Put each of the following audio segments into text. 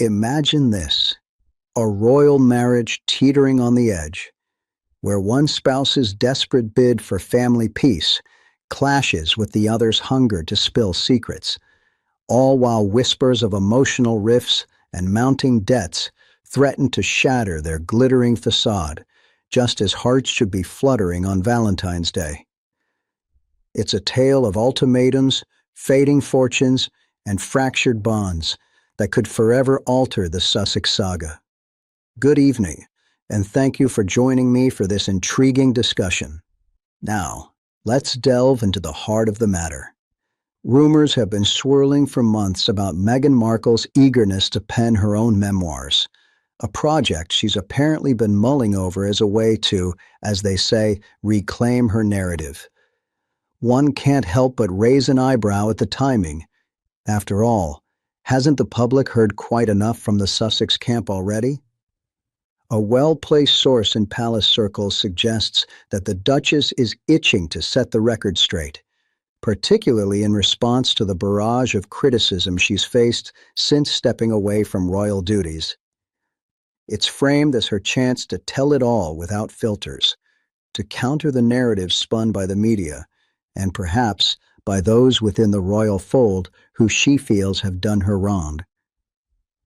Imagine this, a royal marriage teetering on the edge, where one spouse's desperate bid for family peace clashes with the other's hunger to spill secrets, all while whispers of emotional rifts and mounting debts threaten to shatter their glittering facade, just as hearts should be fluttering on Valentine's Day. It's a tale of ultimatums, fading fortunes, and fractured bonds that could forever alter the Sussex saga. Good evening, and thank you for joining me for this intriguing discussion. Now, let's delve into the heart of the matter. Rumors have been swirling for months about Meghan Markle's eagerness to pen her own memoirs, a project she's apparently been mulling over as a way to, as they say, reclaim her narrative. One can't help but raise an eyebrow at the timing. After all, hasn't the public heard quite enough from the Sussex camp already? A well-placed source in palace circles suggests that the Duchess is itching to set the record straight, particularly in response to the barrage of criticism she's faced since stepping away from royal duties. It's framed as her chance to tell it all without filters, to counter the narrative spun by the media, and perhaps by those within the royal fold who she feels have done her wrong.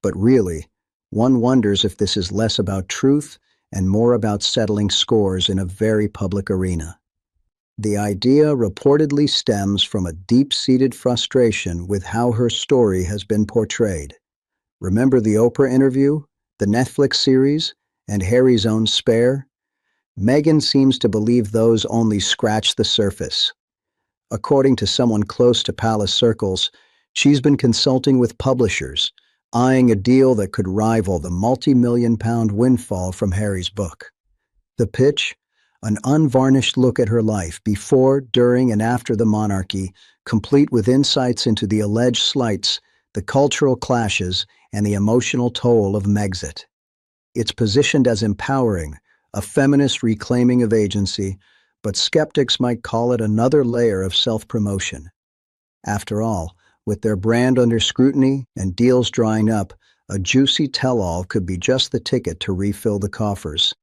But really, one wonders if this is less about truth and more about settling scores in a very public arena. The idea reportedly stems from a deep-seated frustration with how her story has been portrayed. Remember the Oprah interview, the Netflix series, and Harry's own Spare? Meghan seems to believe those only scratch the surface. According to someone close to palace circles, she's been consulting with publishers, eyeing a deal that could rival the multi-million-pound windfall from Harry's book. The pitch? An unvarnished look at her life before, during, and after the monarchy, complete with insights into the alleged slights, the cultural clashes, and the emotional toll of Megxit. It's positioned as empowering, a feminist reclaiming of agency, but skeptics might call it another layer of self-promotion. After all, with their brand under scrutiny and deals drying up, a juicy tell-all could be just the ticket to refill the coffers.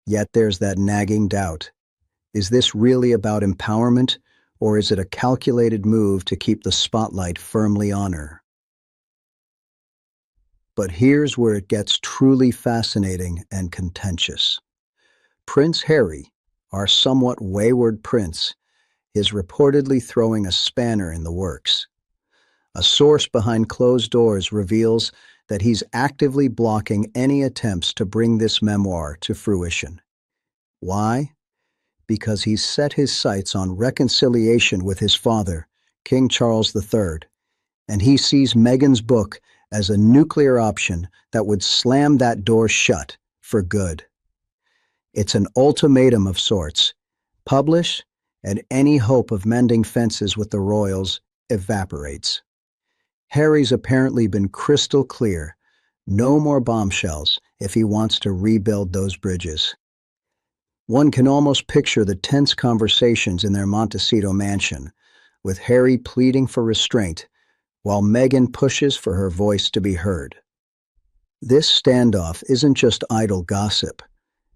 Yet there's that nagging doubt. Is this really about empowerment, or is it a calculated move to keep the spotlight firmly on her? But here's where it gets truly fascinating and contentious. Prince Harry, our somewhat wayward prince, is reportedly throwing a spanner in the works. A source behind closed doors reveals that he's actively blocking any attempts to bring this memoir to fruition. Why? Because he's set his sights on reconciliation with his father, King Charles III, and he sees Meghan's book as a nuclear option that would slam that door shut for good. It's an ultimatum of sorts. Publish, and any hope of mending fences with the royals evaporates. Harry's apparently been crystal clear. No more bombshells if he wants to rebuild those bridges. One can almost picture the tense conversations in their Montecito mansion, with Harry pleading for restraint, while Meghan pushes for her voice to be heard. This standoff isn't just idle gossip.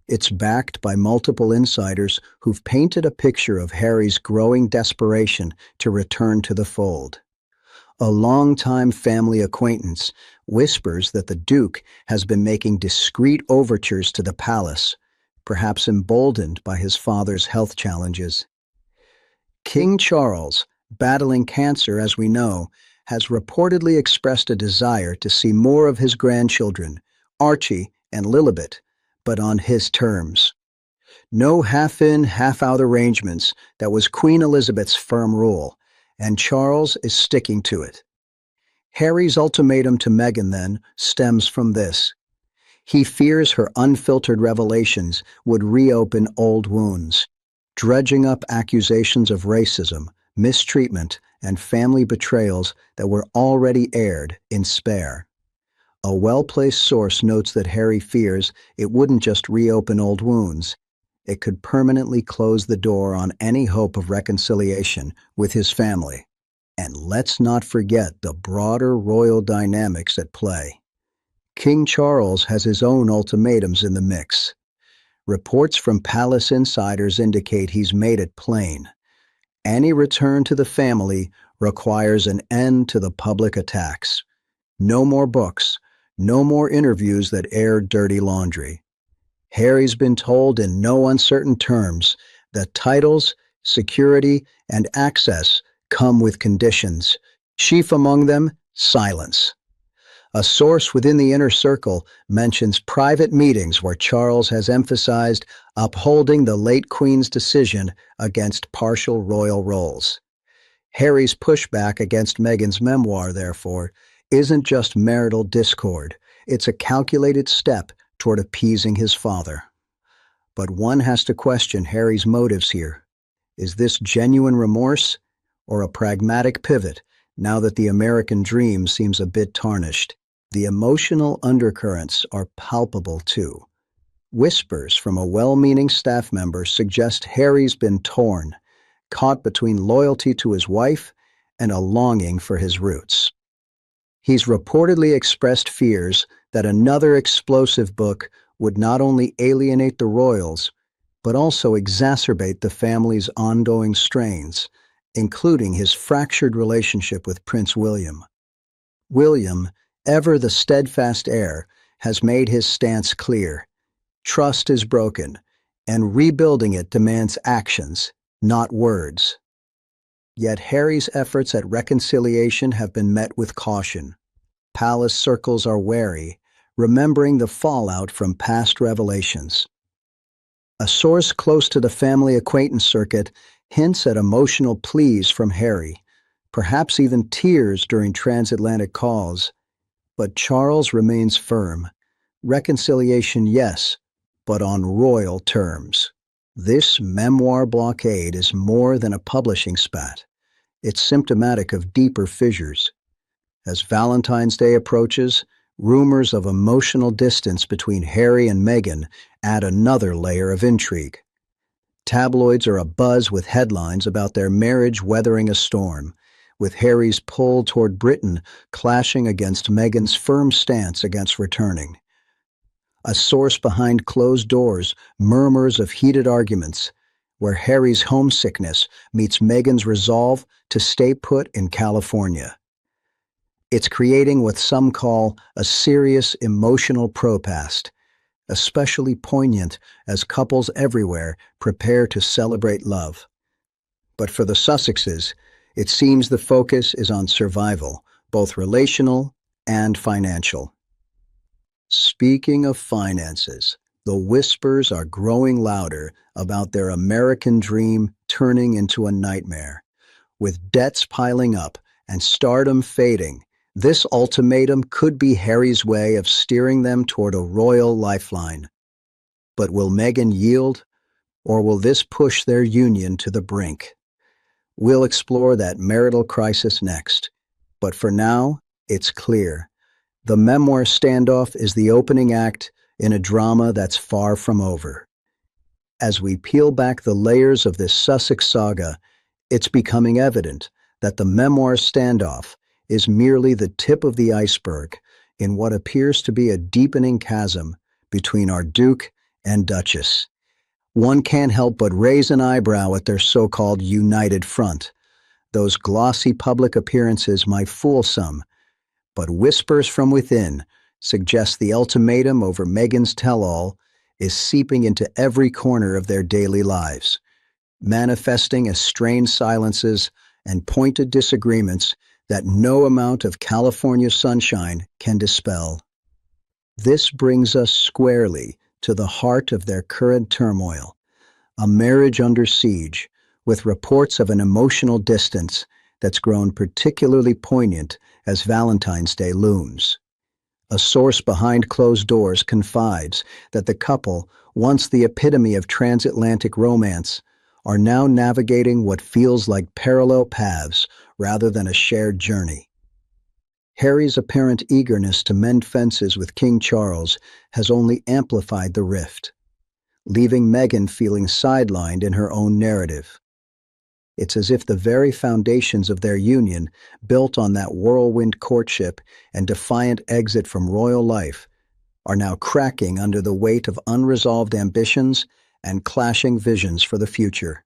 It's backed by multiple insiders who've painted a picture of Harry's growing desperation to return to the fold. A longtime family acquaintance whispers that the Duke has been making discreet overtures to the palace, perhaps emboldened by his father's health challenges. King Charles, battling cancer as we know, has reportedly expressed a desire to see more of his grandchildren, Archie and Lilibet, but on his terms. No half-in, half-out arrangements that was Queen Elizabeth's firm rule, and Charles is sticking to it. Harry's ultimatum to Meghan, then, stems from this. He fears her unfiltered revelations would reopen old wounds, dredging up accusations of racism, mistreatment, and family betrayals that were already aired in Spare. A well-placed source notes that Harry fears it wouldn't just reopen old wounds, it could permanently close the door on any hope of reconciliation with his family. And let's not forget the broader royal dynamics at play. King Charles has his own ultimatums in the mix. Reports from palace insiders indicate he's made it plain. Any return to the family requires an end to the public attacks. No more books, no more interviews that air dirty laundry. Harry's been told in no uncertain terms that titles, security, and access come with conditions. Chief among them, silence. A source within the inner circle mentions private meetings where Charles has emphasized upholding the late Queen's decision against partial royal roles. Harry's pushback against Meghan's memoir, therefore, isn't just marital discord. It's a calculated step toward appeasing his father. But one has to question Harry's motives here. Is this genuine remorse or a pragmatic pivot now that the American dream seems a bit tarnished? The emotional undercurrents are palpable too. Whispers from a well-meaning staff member suggest Harry's been torn, caught between loyalty to his wife and a longing for his roots. He's reportedly expressed fears that another explosive book would not only alienate the royals, but also exacerbate the family's ongoing strains, including his fractured relationship with Prince William. William, ever the steadfast heir, has made his stance clear. Trust is broken, and rebuilding it demands actions, not words. Yet Harry's efforts at reconciliation have been met with caution. Palace circles are wary, remembering the fallout from past revelations. A source close to the family acquaintance circuit hints at emotional pleas from Harry, perhaps even tears during transatlantic calls. But Charles remains firm. Reconciliation, yes, but on royal terms. This memoir blockade is more than a publishing spat. It's symptomatic of deeper fissures. As Valentine's Day approaches, rumors of emotional distance between Harry and Meghan add another layer of intrigue. Tabloids are abuzz with headlines about their marriage weathering a storm, with Harry's pull toward Britain clashing against Meghan's firm stance against returning. A source behind closed doors murmurs of heated arguments, where Harry's homesickness meets Meghan's resolve to stay put in California. It's creating what some call a serious emotional propast, especially poignant as couples everywhere prepare to celebrate love. But for the Sussexes, it seems the focus is on survival, both relational and financial. Speaking of finances, the whispers are growing louder about their American dream turning into a nightmare. With debts piling up and stardom fading, this ultimatum could be Harry's way of steering them toward a royal lifeline. But will Meghan yield, or will this push their union to the brink? We'll explore that marital crisis next. But for now, it's clear. The memoir standoff is the opening act in a drama that's far from over. As we peel back the layers of this Sussex saga, it's becoming evident that the memoir standoff is merely the tip of the iceberg in what appears to be a deepening chasm between our Duke and Duchess. One can't help but raise an eyebrow at their so-called united front. Those glossy public appearances might fool some, but whispers from within suggest the ultimatum over Meghan's tell-all is seeping into every corner of their daily lives, manifesting as strained silences and pointed disagreements that no amount of California sunshine can dispel. This brings us squarely to the heart of their current turmoil, a marriage under siege, with reports of an emotional distance that's grown particularly poignant as Valentine's Day looms. A source behind closed doors confides that the couple, once the epitome of transatlantic romance, are now navigating what feels like parallel paths rather than a shared journey. Harry's apparent eagerness to mend fences with King Charles has only amplified the rift, leaving Meghan feeling sidelined in her own narrative. It's as if the very foundations of their union, built on that whirlwind courtship and defiant exit from royal life, are now cracking under the weight of unresolved ambitions and clashing visions for the future.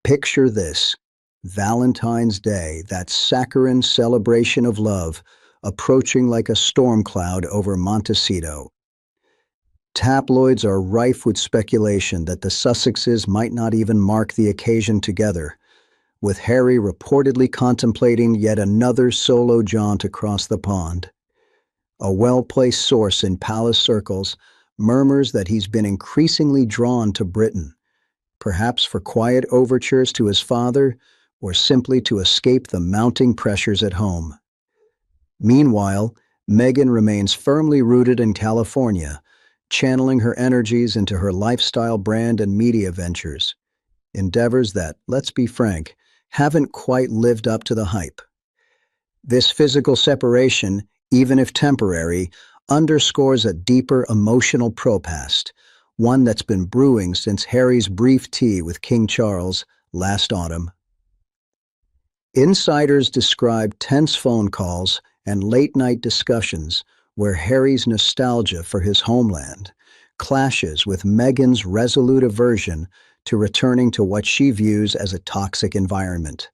Picture this: Valentine's Day, that saccharine celebration of love, approaching like a storm cloud over Montecito. Tabloids are rife with speculation that the Sussexes might not even mark the occasion together, with Harry reportedly contemplating yet another solo jaunt across the pond. A well-placed source in palace circles murmurs that he's been increasingly drawn to Britain, perhaps for quiet overtures to his father or simply to escape the mounting pressures at home. Meanwhile, Meghan remains firmly rooted in California, channeling her energies into her lifestyle brand and media ventures, endeavors that, let's be frank, haven't quite lived up to the hype. This physical separation, even if temporary, underscores a deeper emotional propast, one that's been brewing since Harry's brief tea with King Charles last autumn. Insiders describe tense phone calls and late-night discussions where Harry's nostalgia for his homeland clashes with Meghan's resolute aversion to returning to what she views as a toxic environment.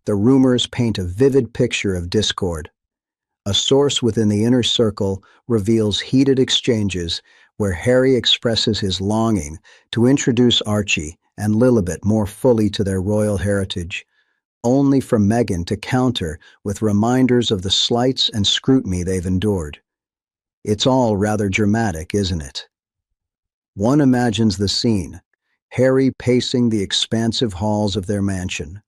The rumors paint a vivid picture of discord. A source within the inner circle reveals heated exchanges where Harry expresses his longing to introduce Archie and Lilibet more fully to their royal heritage, only for Meghan to counter with reminders of the slights and scrutiny they've endured. It's all rather dramatic, isn't it? One imagines the scene: Harry pacing the expansive halls of their mansion,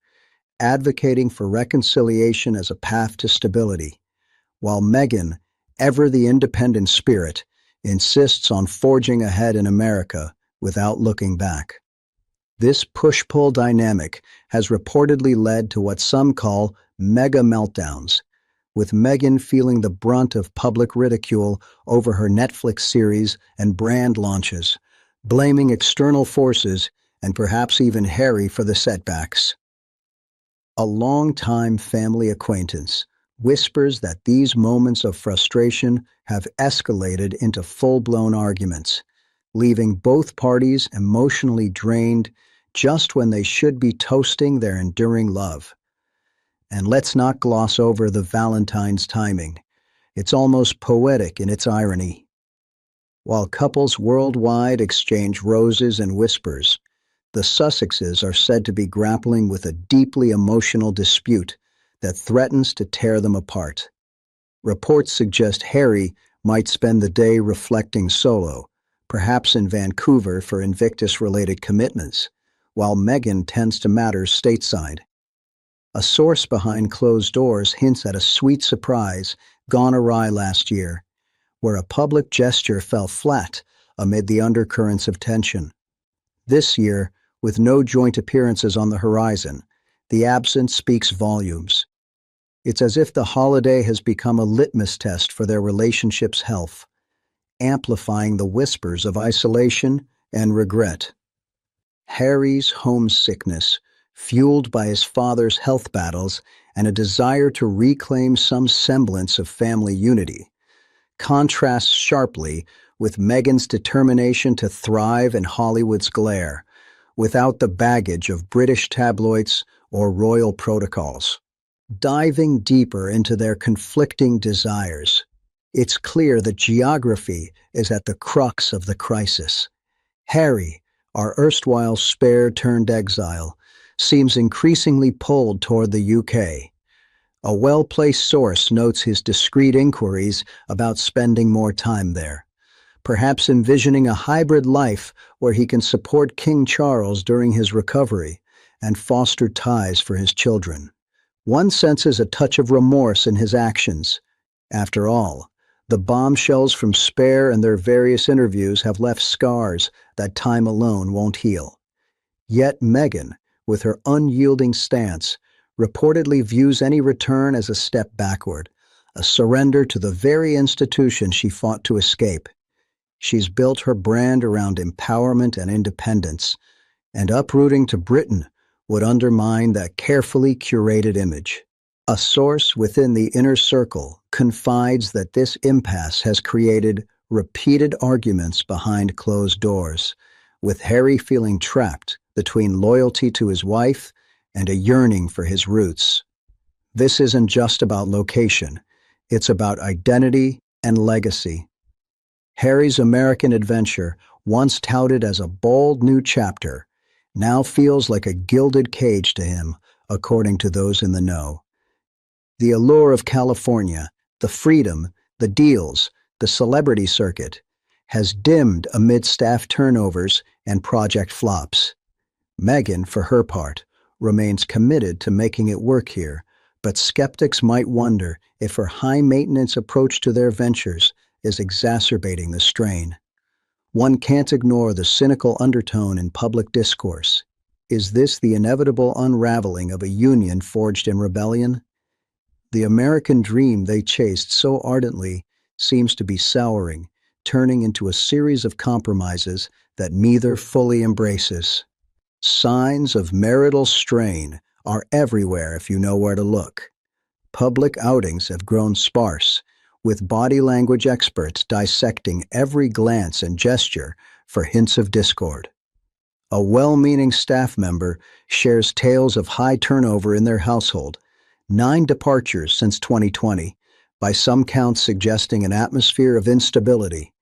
advocating for reconciliation as a path to stability, while Meghan, ever the independent spirit, insists on forging ahead in America without looking back. This push-pull dynamic has reportedly led to what some call mega meltdowns, with Meghan feeling the brunt of public ridicule over her Netflix series and brand launches, blaming external forces and perhaps even Harry for the setbacks. A long-time family acquaintance whispers that these moments of frustration have escalated into full-blown arguments, leaving both parties emotionally drained just when they should be toasting their enduring love. And let's not gloss over the Valentine's timing. It's almost poetic in its irony. While couples worldwide exchange roses and whispers, the Sussexes are said to be grappling with a deeply emotional dispute that threatens to tear them apart. Reports suggest Harry might spend the day reflecting solo, perhaps in Vancouver for Invictus-related commitments, while Meghan tends to matters stateside. A source behind closed doors hints at a sweet surprise gone awry last year, where a public gesture fell flat amid the undercurrents of tension. This year, with no joint appearances on the horizon, the absence speaks volumes. It's as if the holiday has become a litmus test for their relationship's health, amplifying the whispers of isolation and regret. Harry's homesickness, fueled by his father's health battles and a desire to reclaim some semblance of family unity, contrasts sharply with Meghan's determination to thrive in Hollywood's glare, without the baggage of British tabloids or royal protocols. Diving deeper into their conflicting desires, it's clear that geography is at the crux of the crisis. Harry, our erstwhile spare-turned-exile, seems increasingly pulled toward the UK. A well-placed source notes his discreet inquiries about spending more time there, perhaps envisioning a hybrid life where he can support King Charles during his recovery and foster ties for his children. One senses a touch of remorse in his actions. After all, the bombshells from Spare and their various interviews have left scars that time alone won't heal. Yet Meghan, with her unyielding stance, reportedly views any return as a step backward, a surrender to the very institution she fought to escape. She's built her brand around empowerment and independence, and uprooting to Britain would undermine that carefully curated image. A source within the inner circle confides that this impasse has created repeated arguments behind closed doors, with Harry feeling trapped between loyalty to his wife and a yearning for his roots. This isn't just about location, it's about identity and legacy. Harry's American adventure, once touted as a bold new chapter, now feels like a gilded cage to him, according to those in the know. The allure of California, the freedom, the deals, the celebrity circuit, has dimmed amid staff turnovers and project flops. Meghan, for her part, remains committed to making it work here, but skeptics might wonder if her high-maintenance approach to their ventures is exacerbating the strain. One can't ignore the cynical undertone in public discourse. Is this the inevitable unraveling of a union forged in rebellion? The American dream they chased so ardently seems to be souring, turning into a series of compromises that neither fully embraces. Signs of marital strain are everywhere if you know where to look. Public outings have grown sparse, with body language experts dissecting every glance and gesture for hints of discord. A well-meaning staff member shares tales of high turnover in their household, 9 departures since 2020, by some counts suggesting an atmosphere of instability.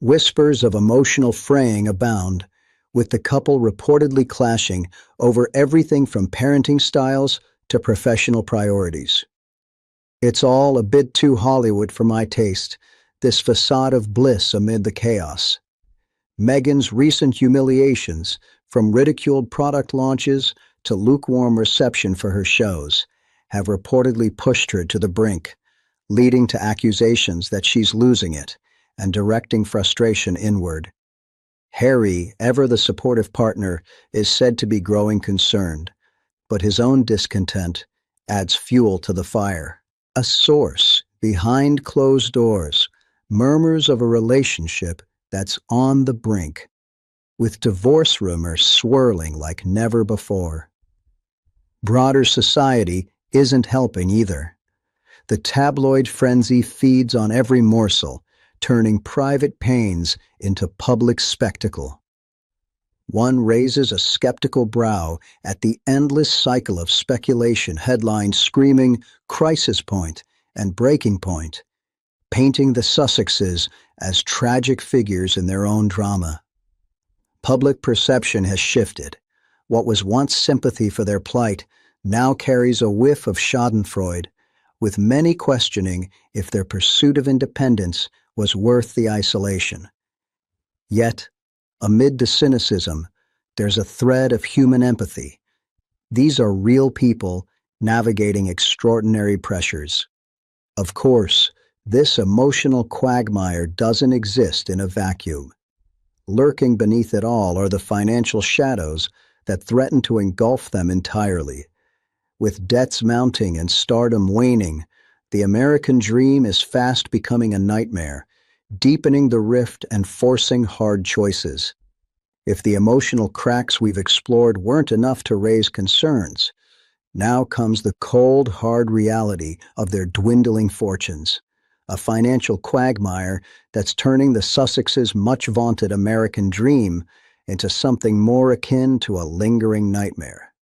Whispers of emotional fraying abound, with the couple reportedly clashing over everything from parenting styles to professional priorities. It's all a bit too Hollywood for my taste, this facade of bliss amid the chaos. Meghan's recent humiliations, from ridiculed product launches to lukewarm reception for her shows, have reportedly pushed her to the brink, leading to accusations that she's losing it and directing frustration inward. Harry, ever the supportive partner, is said to be growing concerned, but his own discontent adds fuel to the fire. A source behind closed doors murmurs of a relationship that's on the brink, with divorce rumors swirling like never before. Broader society isn't helping either. The tabloid frenzy feeds on every morsel, turning private pains into public spectacle. One raises a skeptical brow at the endless cycle of speculation headlines screaming "crisis point" and "breaking point," painting the Sussexes as tragic figures in their own drama. Public perception has shifted. What was once sympathy for their plight now carries a whiff of schadenfreude, with many questioning if their pursuit of independence was worth the isolation. Yet, amid the cynicism, there's a thread of human empathy. These are real people navigating extraordinary pressures. Of course, this emotional quagmire doesn't exist in a vacuum. Lurking beneath it all are the financial shadows that threaten to engulf them entirely. With debts mounting and stardom waning, the American dream is fast becoming a nightmare, deepening the rift and forcing hard choices. If the emotional cracks we've explored weren't enough to raise concerns, now comes the cold, hard reality of their dwindling fortunes, a financial quagmire that's turning the Sussexes' much-vaunted American dream into something more akin to a lingering nightmare.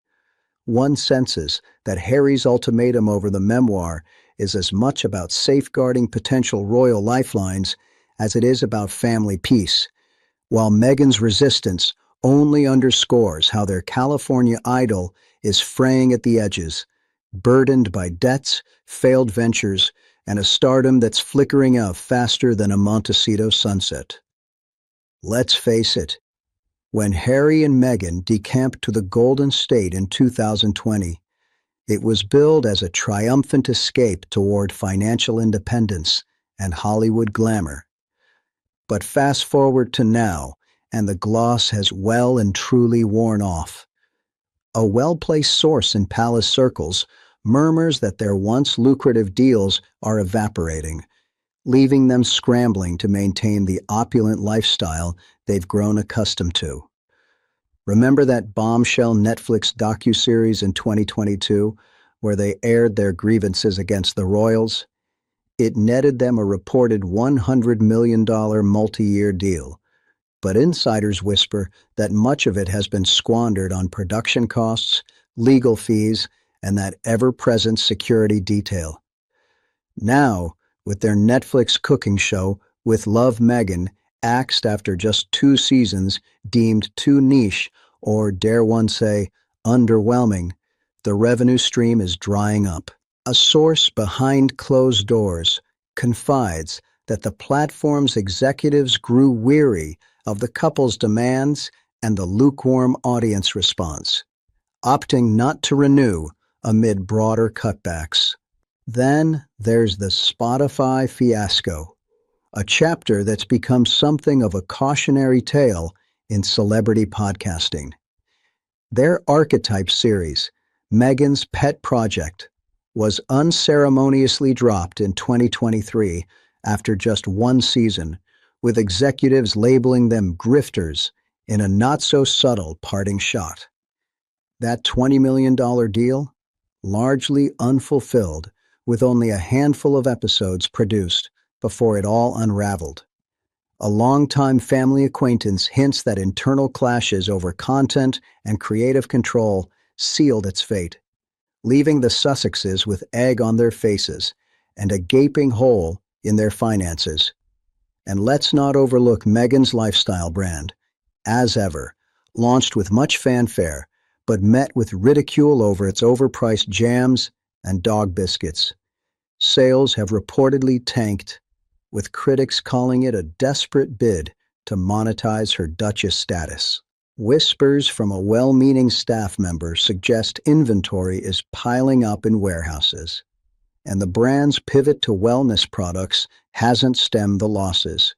One senses that Harry's ultimatum over the memoir is as much about safeguarding potential royal lifelines as it is about family peace, while Meghan's resistance only underscores how their California idol is fraying at the edges, burdened by debts, failed ventures, and a stardom that's flickering out faster than a Montecito sunset. Let's face it, when Harry and Meghan decamped to the Golden State in 2020, it was billed as a triumphant escape toward financial independence and Hollywood glamour. But fast forward to now, and the gloss has well and truly worn off. A well-placed source in palace circles murmurs that their once lucrative deals are evaporating, leaving them scrambling to maintain the opulent lifestyle they've grown accustomed to. Remember that bombshell Netflix docuseries in 2022 where they aired their grievances against the royals? It netted them a reported $100 million multi-year deal, but insiders whisper that much of it has been squandered on production costs, legal fees, and that ever-present security detail. Now, with their Netflix cooking show, With Love Meghan, axed after just 2 seasons, deemed too niche, or dare one say, underwhelming, the revenue stream is drying up. A source behind closed doors confides that the platform's executives grew weary of the couple's demands and the lukewarm audience response, opting not to renew amid broader cutbacks. Then there's the Spotify fiasco, a chapter that's become something of a cautionary tale in celebrity podcasting. Their Archetype series, Meghan's Pet Project, was unceremoniously dropped in 2023 after just 1 season, with executives labeling them grifters in a not-so-subtle parting shot. That $20 million deal? Largely unfulfilled, with only a handful of episodes produced before it all unraveled. A longtime family acquaintance hints that internal clashes over content and creative control sealed its fate, leaving the Sussexes with egg on their faces and a gaping hole in their finances. And let's not overlook Meghan's lifestyle brand, As Ever, launched with much fanfare, but met with ridicule over its overpriced jams and dog biscuits. Sales have reportedly tanked, with critics calling it a desperate bid to monetize her Duchess status. Whispers from a well-meaning staff member suggest inventory is piling up in warehouses, and the brand's pivot to wellness products hasn't stemmed the losses.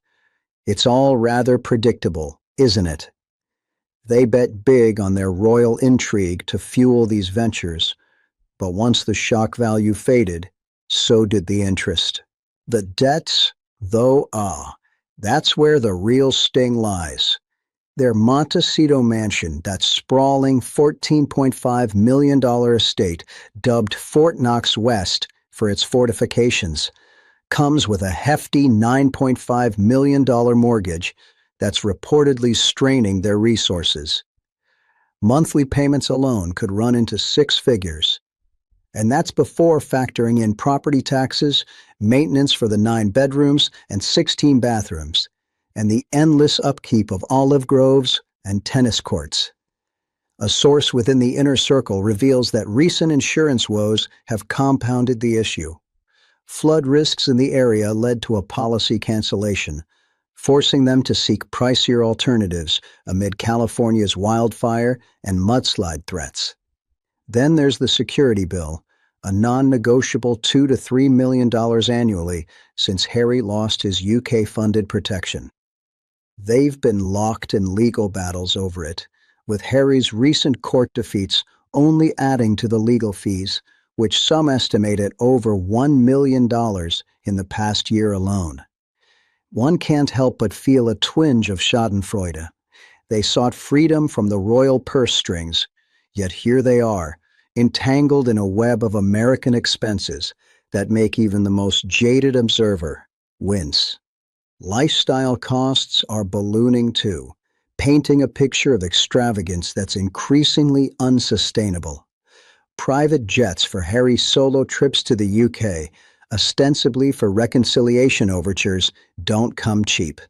It's all rather predictable, isn't it? They bet big on their royal intrigue to fuel these ventures, but once the shock value faded, so did the interest. The debts, though, that's where the real sting lies. Their Montecito mansion, that sprawling $14.5 million estate, dubbed Fort Knox West for its fortifications, comes with a hefty $9.5 million mortgage that's reportedly straining their resources. Monthly payments alone could run into 6 figures. And that's before factoring in property taxes, maintenance for the 9 bedrooms and 16 bathrooms, and the endless upkeep of olive groves and tennis courts. A source within the inner circle reveals that recent insurance woes have compounded the issue. Flood risks in the area led to a policy cancellation, forcing them to seek pricier alternatives amid California's wildfire and mudslide threats. Then there's the security bill, a non-negotiable $2 to $3 million annually since Harry lost his UK-funded protection. They've been locked in legal battles over it, with Harry's recent court defeats only adding to the legal fees, which some estimate at over $1 million in the past year alone. One can't help but feel a twinge of schadenfreude. They sought freedom from the royal purse strings, yet here they are, entangled in a web of American expenses that make even the most jaded observer wince. Lifestyle costs are ballooning too, painting a picture of extravagance that's increasingly unsustainable. Private jets for Harry's solo trips to the UK, ostensibly for reconciliation overtures, don't come cheap,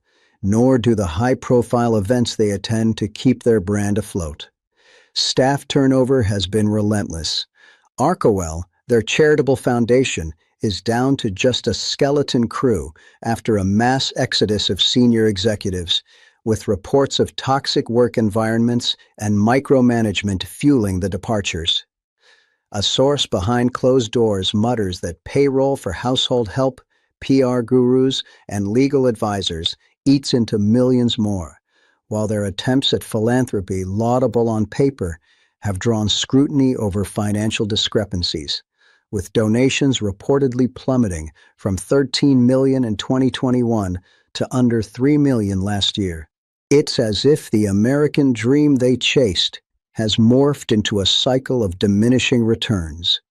nor do the high-profile events they attend to keep their brand afloat. Staff turnover has been relentless. Arkowell, their charitable foundation, is down to just a skeleton crew after a mass exodus of senior executives, with reports of toxic work environments and micromanagement fueling the departures. A source behind closed doors mutters that payroll for household help, PR gurus, and legal advisors eats into millions more, while their attempts at philanthropy, laudable on paper, have drawn scrutiny over financial discrepancies, with donations reportedly plummeting from $13 million in 2021 to under $3 million last year. It's as if the American dream they chased has morphed into a cycle of diminishing returns,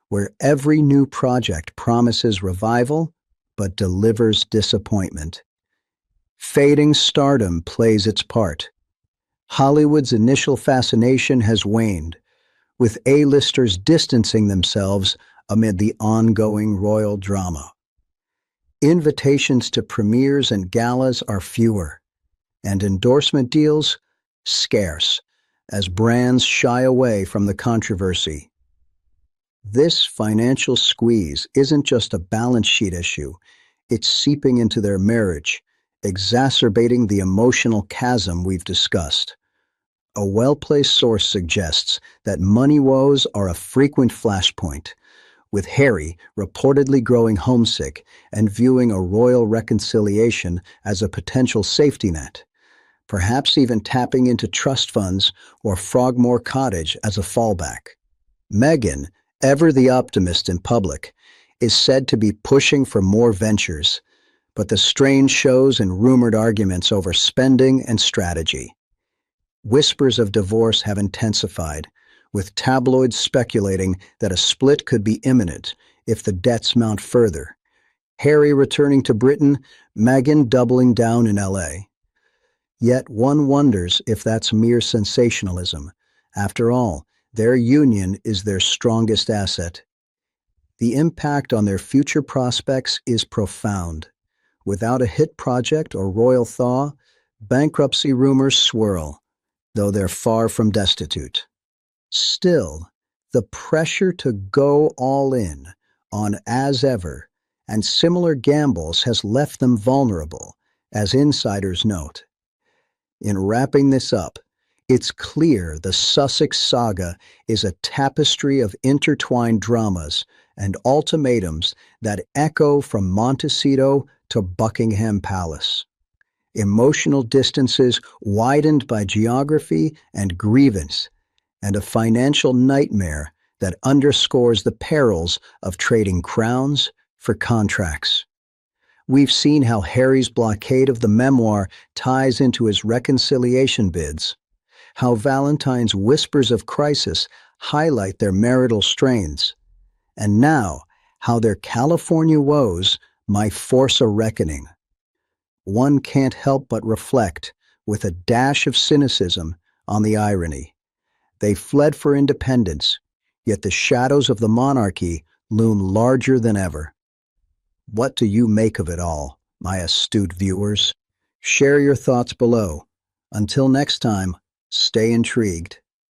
where every new project promises revival but delivers disappointment. Fading stardom plays its part. Hollywood's initial fascination has waned, with A-listers distancing themselves amid the ongoing royal drama. Invitations to premieres and galas are fewer, and endorsement deals scarce, as brands shy away from the controversy. This financial squeeze isn't just a balance sheet issue, it's seeping into their marriage, exacerbating the emotional chasm we've discussed. A well-placed source suggests that money woes are a frequent flashpoint, with Harry reportedly growing homesick and viewing a royal reconciliation as a potential safety net, perhaps even tapping into trust funds or Frogmore Cottage as a fallback. Meghan, ever the optimist in public, is said to be pushing for more ventures, but the strange shows and rumored arguments over spending and strategy. Whispers of divorce have intensified, with tabloids speculating that a split could be imminent if the debts mount further. Harry returning to Britain, Meghan doubling down in LA. Yet one wonders if that's mere sensationalism. After all, their union is their strongest asset. The impact on their future prospects is profound. Without a hit project or royal thaw, bankruptcy rumors swirl, though they're far from destitute. Still, the pressure to go all in on As Ever and similar gambles has left them vulnerable, as insiders note. In wrapping this up, it's clear the Sussex saga is a tapestry of intertwined dramas and ultimatums that echo from Montecito to Buckingham Palace. Emotional distances widened by geography and grievance, and a financial nightmare that underscores the perils of trading crowns for contracts. We've seen how Harry's blockade of the memoir ties into his reconciliation bids, how Valentine's whispers of crisis highlight their marital strains, and now how their California woes might force a reckoning. One can't help but reflect, with a dash of cynicism, on the irony. They fled for independence, yet the shadows of the monarchy loom larger than ever. What do you make of it all, my astute viewers? Share your thoughts below. Until next time, stay intrigued.